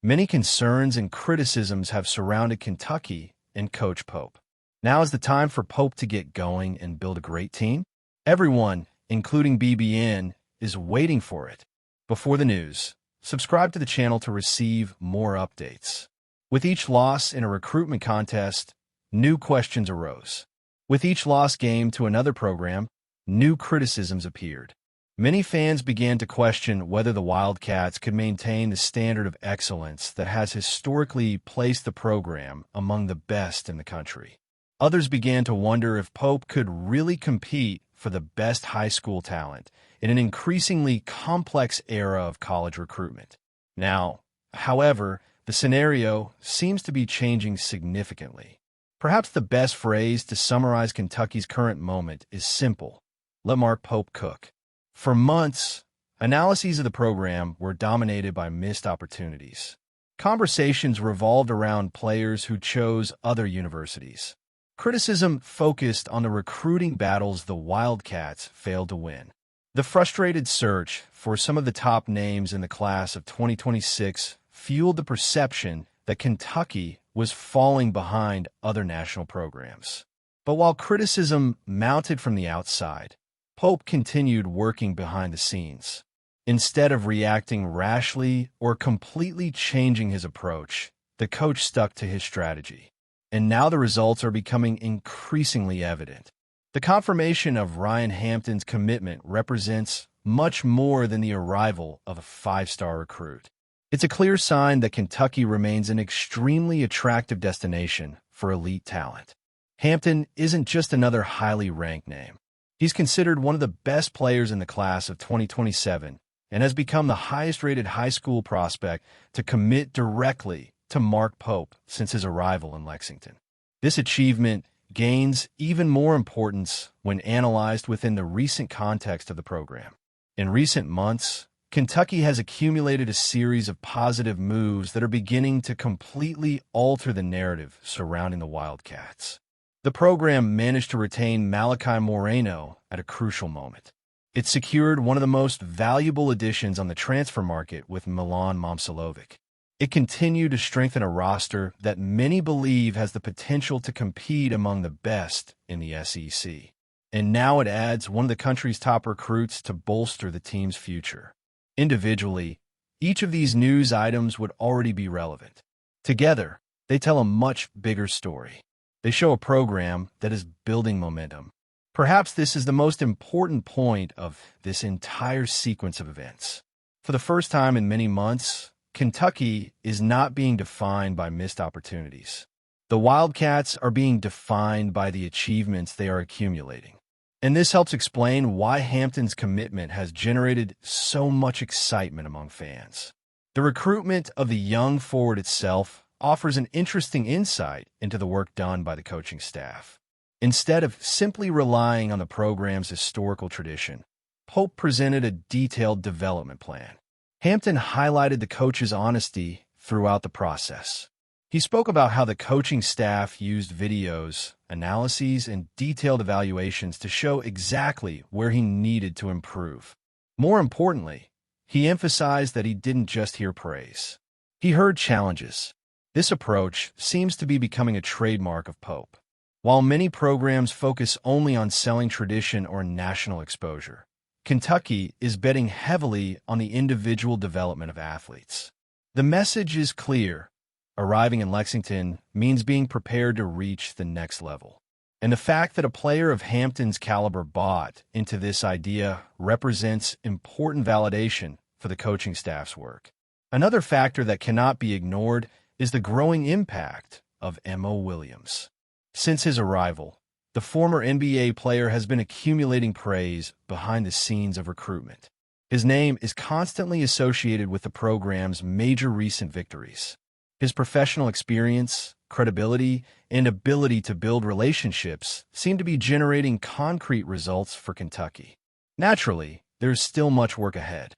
Many concerns and criticisms have surrounded Kentucky and Coach Pope. Now is the time for Pope to get going and build a great team? Everyone, including BBN, is waiting for it. Before the news, subscribe to the channel to receive more updates. With each loss in a recruitment contest, new questions arose. With each lost game to another program, new criticisms appeared. Many fans began to question whether the Wildcats could maintain the standard of excellence that has historically placed the program among the best in the country. Others began to wonder if Pope could really compete for the best high school talent in an increasingly complex era of college recruitment. Now, however, the scenario seems to be changing significantly. Perhaps the best phrase to summarize Kentucky's current moment is simple: let Mark Pope cook. For months, analyses of the program were dominated by missed opportunities. Conversations revolved around players who chose other universities. Criticism focused on the recruiting battles the Wildcats failed to win. The frustrated search for some of the top names in the class of 2026 fueled the perception that Kentucky was falling behind other national programs. But while criticism mounted from the outside, Pope continued working behind the scenes. Instead of reacting rashly or completely changing his approach, the coach stuck to his strategy. And now the results are becoming increasingly evident. The confirmation of Ryan Hampton's commitment represents much more than the arrival of a five-star recruit. It's a clear sign that Kentucky remains an extremely attractive destination for elite talent. Hampton isn't just another highly ranked name. He's considered one of the best players in the class of 2027 and has become the highest-rated high school prospect to commit directly to Mark Pope since his arrival in Lexington. This achievement gains even more importance when analyzed within the recent context of the program. In recent months, Kentucky has accumulated a series of positive moves that are beginning to completely alter the narrative surrounding the Wildcats. The program managed to retain Malachi Moreno at a crucial moment. It secured one of the most valuable additions on the transfer market with Milan Momcilovic. It continued to strengthen a roster that many believe has the potential to compete among the best in the SEC. And now it adds one of the country's top recruits to bolster the team's future. Individually, each of these news items would already be relevant. Together, they tell a much bigger story. They show a program that is building momentum. Perhaps this is the most important point of this entire sequence of events. For the first time in many months, Kentucky is not being defined by missed opportunities. The Wildcats are being defined by the achievements they are accumulating. And this helps explain why Hampton's commitment has generated so much excitement among fans. The recruitment of the young forward itself offers an interesting insight into the work done by the coaching staff. Instead of simply relying on the program's historical tradition, Pope presented a detailed development plan. Hampton highlighted the coach's honesty throughout the process. He spoke about how the coaching staff used videos, analyses, and detailed evaluations to show exactly where he needed to improve. More importantly, he emphasized that he didn't just hear praise. He heard challenges. This approach seems to be becoming a trademark of Pope. While many programs focus only on selling tradition or national exposure, Kentucky is betting heavily on the individual development of athletes. The message is clear. Arriving in Lexington means being prepared to reach the next level. And the fact that a player of Hampton's caliber bought into this idea represents important validation for the coaching staff's work. Another factor that cannot be ignored is the growing impact of Mo Williams. Since his arrival, the former NBA player has been accumulating praise behind the scenes of recruitment. His name is constantly associated with the program's major recent victories. His professional experience, credibility, and ability to build relationships seem to be generating concrete results for Kentucky. Naturally, there's still much work ahead.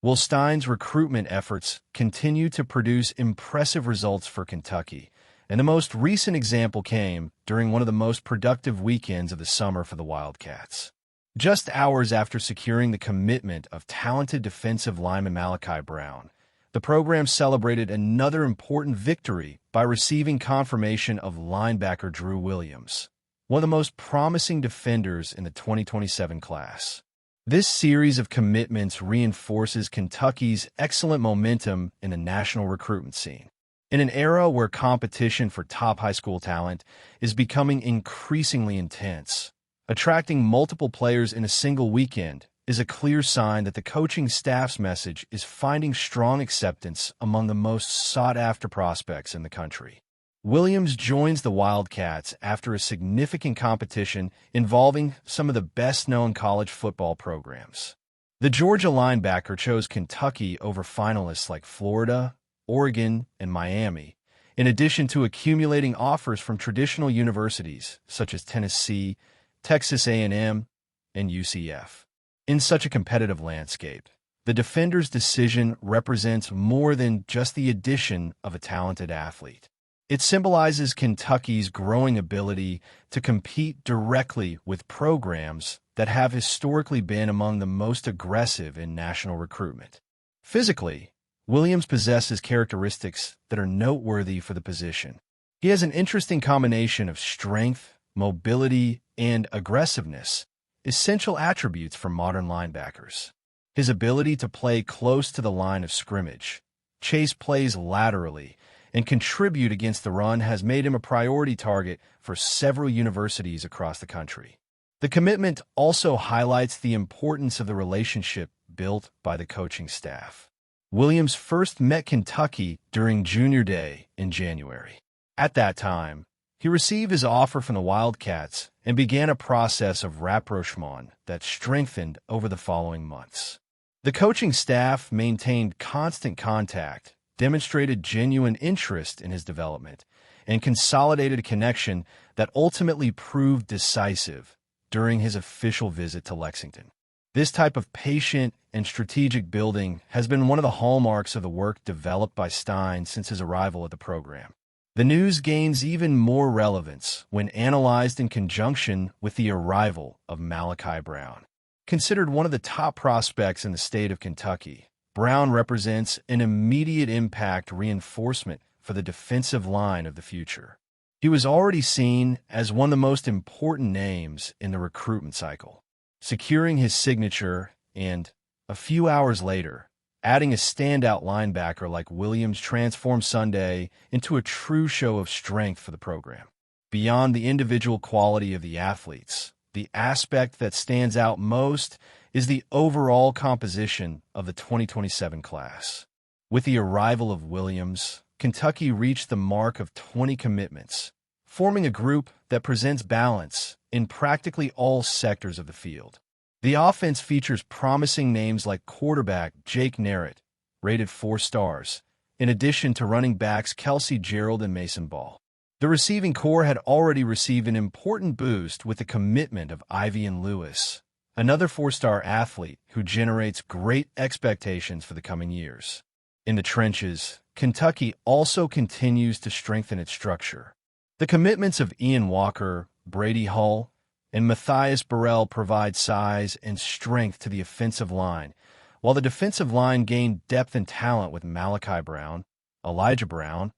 Will Stein's recruitment efforts continue to produce impressive results for Kentucky, and the most recent example came during one of the most productive weekends of the summer for the Wildcats. Just hours after securing the commitment of talented defensive lineman Malachi Brown, the program celebrated another important victory by receiving confirmation of linebacker Drew Williams, one of the most promising defenders in the 2027 class. This series of commitments reinforces Kentucky's excellent momentum in the national recruitment scene. In an era where competition for top high school talent is becoming increasingly intense, attracting multiple players in a single weekend is a clear sign that the coaching staff's message is finding strong acceptance among the most sought-after prospects in the country. Williams joins the Wildcats after a significant competition involving some of the best-known college football programs. The Georgia linebacker chose Kentucky over finalists like Florida, Oregon, and Miami, in addition to accumulating offers from traditional universities such as Tennessee, Texas A&M, and UCF. In such a competitive landscape, the defender's decision represents more than just the addition of a talented athlete. It symbolizes Kentucky's growing ability to compete directly with programs that have historically been among the most aggressive in national recruitment. Physically, Williams possesses characteristics that are noteworthy for the position. He has an interesting combination of strength, mobility, and aggressiveness, essential attributes for modern linebackers. His ability to play close to the line of scrimmage, chase plays laterally, and contribute against the run has made him a priority target for several universities across the country. The commitment also highlights the importance of the relationship built by the coaching staff. Williams first met Kentucky during junior day in January. At that time, he received his offer from the Wildcats and began a process of rapprochement that strengthened over the following months. The coaching staff maintained constant contact, demonstrated genuine interest in his development, and consolidated a connection that ultimately proved decisive during his official visit to Lexington. This type of patient and strategic building has been one of the hallmarks of the work developed by Stein since his arrival at the program. The news gains even more relevance when analyzed in conjunction with the arrival of Malachi Brown. Considered one of the top prospects in the state of Kentucky, Brown represents an immediate impact reinforcement for the defensive line of the future. He was already seen as one of the most important names in the recruitment cycle, securing his signature and, a few hours later, adding a standout linebacker like Williams transformed Sunday into a true show of strength for the program. Beyond the individual quality of the athletes, the aspect that stands out most is the overall composition of the 2027 class. With the arrival of Williams, Kentucky reached the mark of 20 commitments, forming a group that presents balance in practically all sectors of the field. The offense features promising names like quarterback Jake Narrett, rated 4 stars, in addition to running backs Kelsey Gerald and Mason Ball. The receiving corps had already received an important boost with the commitment of Ivian Lewis, another 4-star athlete who generates great expectations for the coming years. In the trenches, Kentucky also continues to strengthen its structure. The commitments of Ian Walker, Brady Hull, and Matthias Burrell provide size and strength to the offensive line, while the defensive line gained depth and talent with Malachi Brown, Elijah Brown,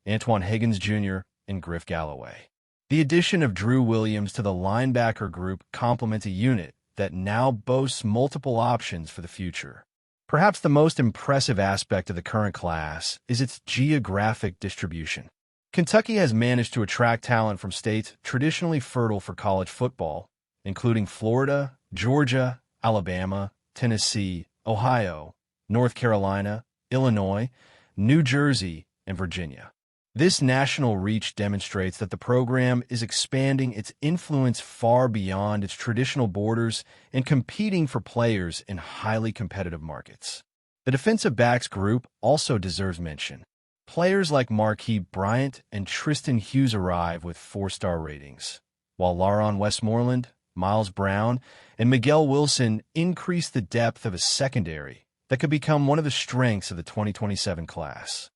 Antoine Higgins Jr., and Griff Galloway. The addition of Drew Williams to the linebacker group complements a unit that now boasts multiple options for the future. Perhaps the most impressive aspect of the current class is its geographic distribution. Kentucky has managed to attract talent from states traditionally fertile for college football, including Florida, Georgia, Alabama, Tennessee, Ohio, North Carolina, Illinois, New Jersey, and Virginia. This national reach demonstrates that the program is expanding its influence far beyond its traditional borders and competing for players in highly competitive markets. The defensive backs group also deserves mention. Players like Marquis Bryant and Tristan Hughes arrive with 4-star ratings, while Laron Westmoreland, Miles Brown, and Miguel Wilson increase the depth of a secondary that could become one of the strengths of the 2027 class.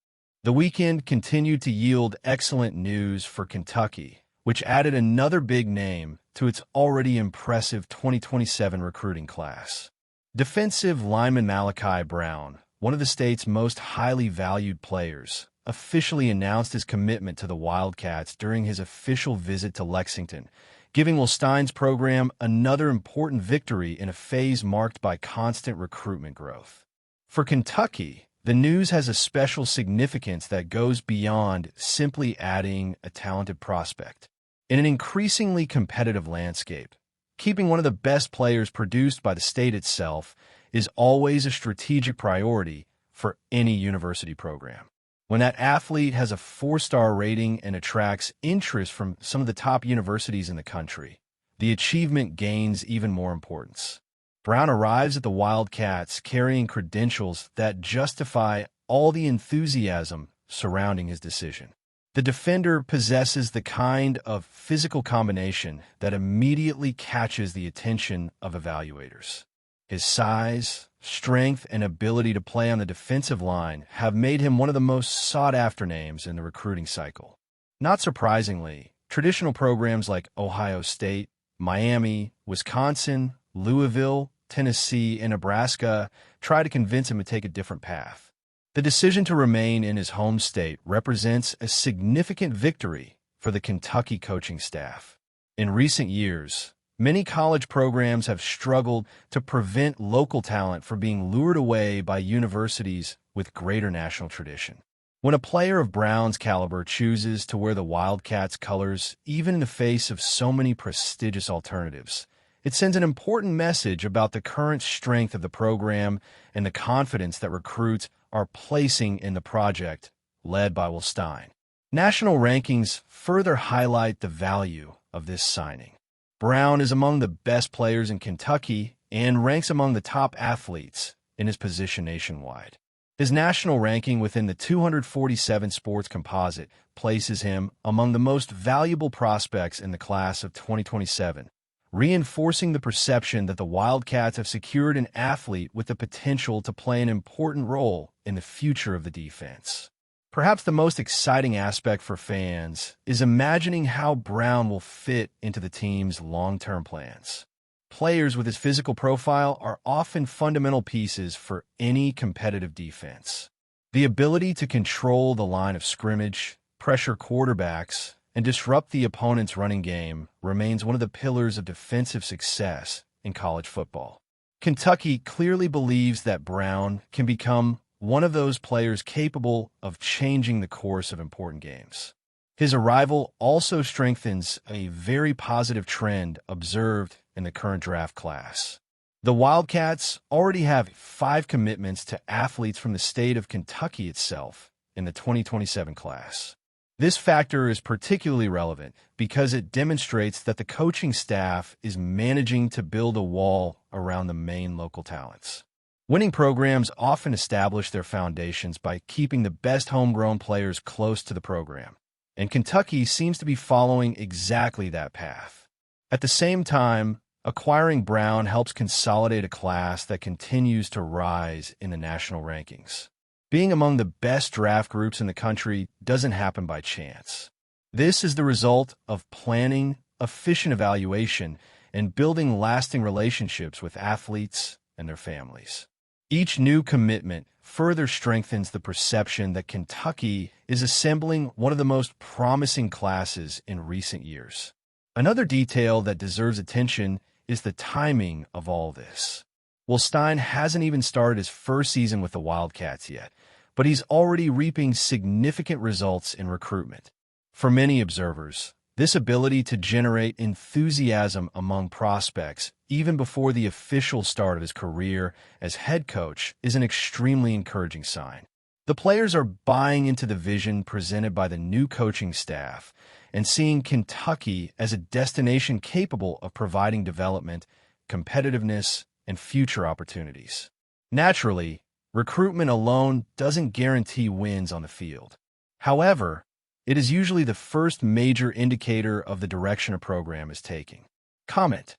The weekend continued to yield excellent news for Kentucky, which added another big name to its already impressive 2027 recruiting class. Defensive lineman Malachi Brown one of the state's most highly valued players, officially announced his commitment to the Wildcats during his official visit to Lexington, giving Will Stein's program another important victory in a phase marked by constant recruitment growth. For Kentucky, the news has a special significance that goes beyond simply adding a talented prospect. In an increasingly competitive landscape, keeping one of the best players produced by the state itself is always a strategic priority for any university program. When that athlete has a 4-star rating and attracts interest from some of the top universities in the country, the achievement gains even more importance. Brown arrives at the Wildcats carrying credentials that justify all the enthusiasm surrounding his decision. The defender possesses the kind of physical combination that immediately catches the attention of evaluators. His size, strength, and ability to play on the defensive line have made him one of the most sought-after names in the recruiting cycle. Not surprisingly, traditional programs like Ohio State, Miami, Wisconsin, Louisville, Tennessee, and Nebraska try to convince him to take a different path. The decision to remain in his home state represents a significant victory for the Kentucky coaching staff. In recent years, many college programs have struggled to prevent local talent from being lured away by universities with greater national tradition. When a player of Brown's caliber chooses to wear the Wildcats' colors, even in the face of so many prestigious alternatives, it sends an important message about the current strength of the program and the confidence that recruits are placing in the project led by Will Stein. National rankings further highlight the value of this signing. Brown is among the best players in Kentucky and ranks among the top athletes in his position nationwide. His national ranking within the 247 sports composite places him among the most valuable prospects in the class of 2027, reinforcing the perception that the Wildcats have secured an athlete with the potential to play an important role in the future of the defense. Perhaps the most exciting aspect for fans is imagining how Brown will fit into the team's long-term plans. Players with his physical profile are often fundamental pieces for any competitive defense. The ability to control the line of scrimmage, pressure quarterbacks, and disrupt the opponent's running game remains one of the pillars of defensive success in college football. Kentucky clearly believes that Brown can become one of those players capable of changing the course of important games. His arrival also strengthens a very positive trend observed in the current draft class. The Wildcats already have 5 commitments to athletes from the state of Kentucky itself in the 2027 class. This factor is particularly relevant because it demonstrates that the coaching staff is managing to build a wall around the main local talents. Winning programs often establish their foundations by keeping the best homegrown players close to the program, and Kentucky seems to be following exactly that path. At the same time, acquiring Brown helps consolidate a class that continues to rise in the national rankings. Being among the best draft groups in the country doesn't happen by chance. This is the result of planning, efficient evaluation, and building lasting relationships with athletes and their families. Each new commitment further strengthens the perception that Kentucky is assembling one of the most promising classes in recent years. Another detail that deserves attention is the timing of all this. Will Stein hasn't even started his first season with the Wildcats yet, but he's already reaping significant results in recruitment. For many observers, this ability to generate enthusiasm among prospects even before the official start of his career as head coach is an extremely encouraging sign. The players are buying into the vision presented by the new coaching staff and seeing Kentucky as a destination capable of providing development, competitiveness, and future opportunities. Naturally, recruitment alone doesn't guarantee wins on the field. However, it is usually the first major indicator of the direction a program is taking. Comment.